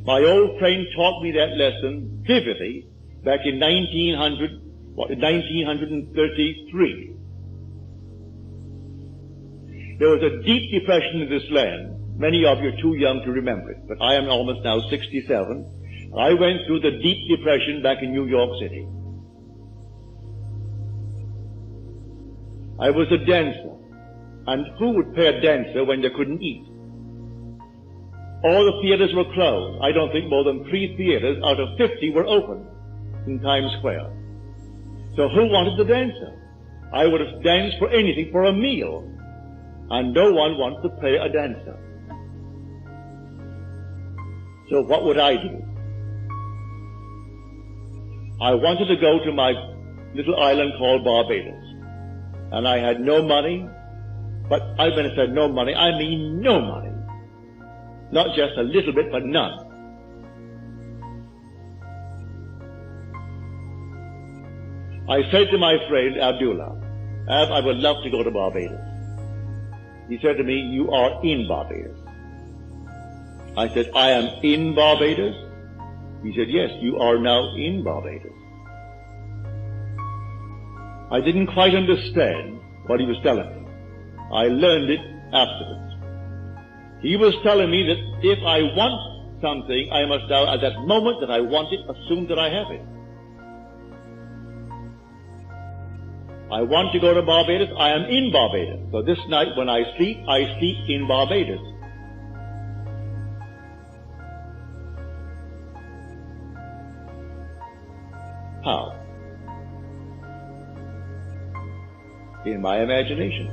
My old friend taught me that lesson vividly back in 1933. There was a deep depression in this land. Many of you are too young to remember it, but I am almost now 67. I went through the deep depression back in New York City. I was a dancer, and who would pay a dancer when they couldn't eat? All the theaters were closed. I don't think more than 3 theaters out of 50 were open in Times Square. So who wanted the dancer? I would have danced for anything, for a meal, and no one wants to pay a dancer. So what would I do? I wanted to go to my little island called Barbados, and I had no money, but when I said no money, I mean no money. Not just a little bit, but none. I said to my friend Abdullah, Ab, I would love to go to Barbados. He said to me, you are in Barbados. I said, I am in Barbados? He said, yes, you are now in Barbados. I didn't quite understand what he was telling me. I learned it afterwards. He was telling me that if I want something, I must now, at that moment that I want it, assume that I have it. I want to go to Barbados, I am in Barbados. So this night when I sleep in Barbados. How? In my imagination.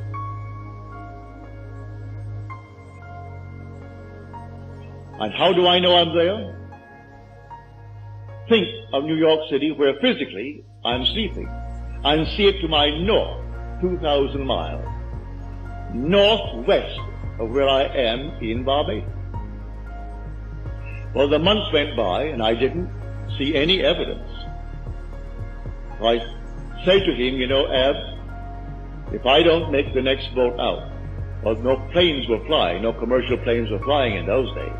And how do I know I'm there? Think of New York City, where physically I'm sleeping, and see it to my north, 2,000 miles, northwest of where I am in Barbados. Well, the months went by, and I didn't see any evidence. I said to him, you know, Ab, if I don't make the next boat out, well, no planes were flying, no commercial planes were flying in those days,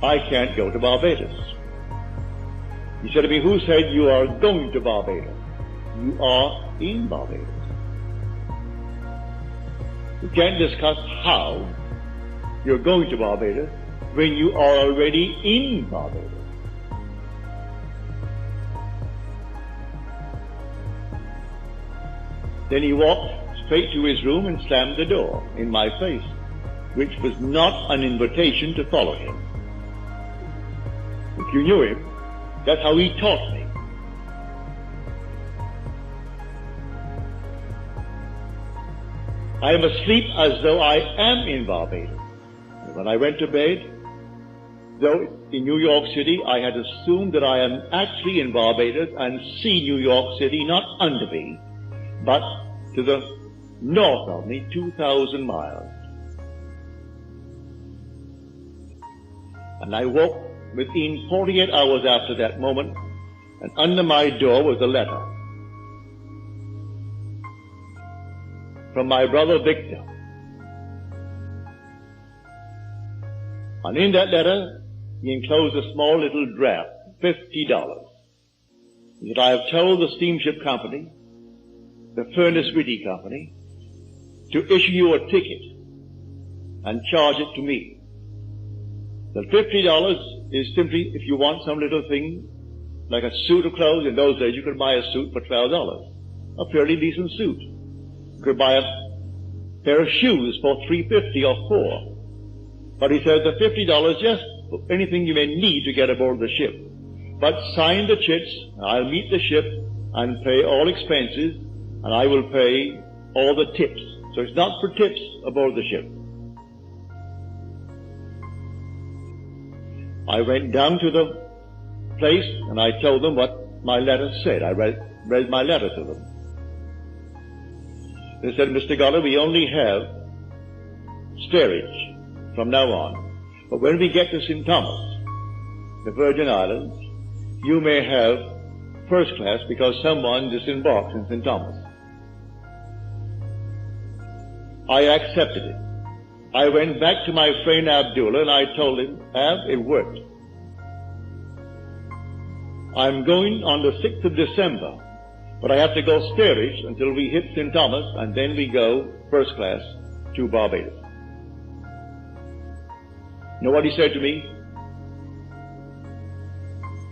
I can't go to Barbados. He said to me, who said you are going to Barbados? You are in Barbados. We can't discuss how you're going to Barbados when you are already in Barbados. Then he walked straight to his room and slammed the door in my face, which was not an invitation to follow him. If you knew him, that's how he taught me. I am asleep as though I am in Barbados. And when I went to bed, though in New York City, I had assumed that I am actually in Barbados and see New York City not under me, but to the north of me, 2,000 miles. And I woke within 48 hours after that moment, and under my door was a letter from my brother Victor. And in that letter, he enclosed a small little draft, $50. He said, I have told the steamship company, the Furnace Whitty Company, to issue you a ticket and charge it to me. The $50 is simply if you want some little thing, like a suit of clothes. In those days, you could buy a suit for $12, a fairly decent suit. You could buy a pair of shoes for $3.50 or $4. But he said the $50 just for anything you may need to get aboard the ship. But sign the chits, I'll meet the ship and pay all expenses, and I will pay all the tips. So it's not for tips aboard the ship. I went down to the place and I told them what my letter said. I read my letter to them. They said, Mr. Goddard, we only have steerage from now on. But when we get to St. Thomas, the Virgin Islands, you may have first class because someone disembarks in St. Thomas. I accepted it. I went back to my friend Abdullah and I told him, Ab, it worked. I'm going on the 6th of December, but I have to go steerage until we hit St. Thomas, and then we go first class to Barbados. You know what he said to me?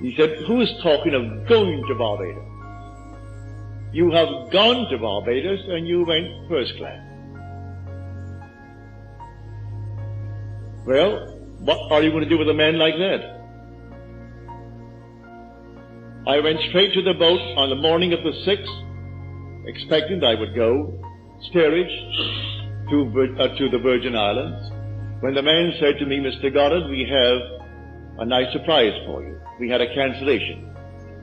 He said, who is talking of going to Barbados? You have gone to Barbados and you went first class. Well, what are you going to do with a man like that? I went straight to the boat on the morning of the 6th, expecting that I would go steerage to the Virgin Islands, when the man said to me, Mr. Goddard, we have a nice surprise for you. We had a cancellation,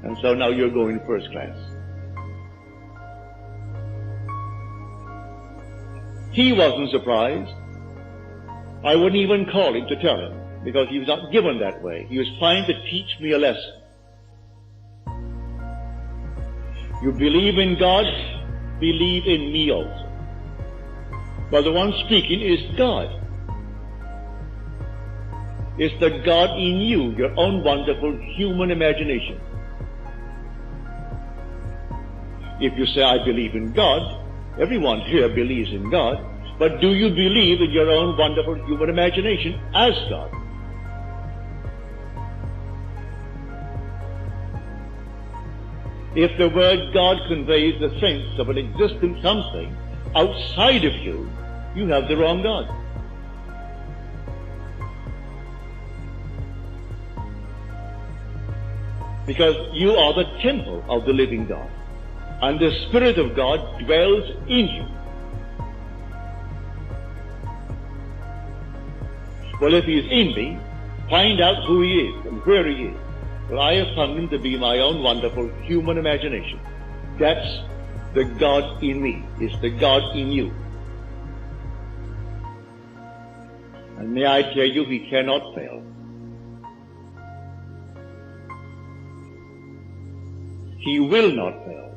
and so now you're going first class. He wasn't surprised. I wouldn't even call him to tell him, because he was not given that way. He was trying to teach me a lesson. You believe in God, believe in me also. But the one speaking is God. It's the God in you, your own wonderful human imagination. If you say, I believe in God, everyone here believes in God, but do you believe in your own wonderful human imagination as God? If the word God conveys the sense of an existent something outside of you, you have the wrong God. Because you are the temple of the living God, and the Spirit of God dwells in you. Well, if he is in me, find out who he is and where he is. Well, I have found him to be my own wonderful human imagination. That's the God in me. It's the God in you. And may I tell you, he cannot fail. He will not fail.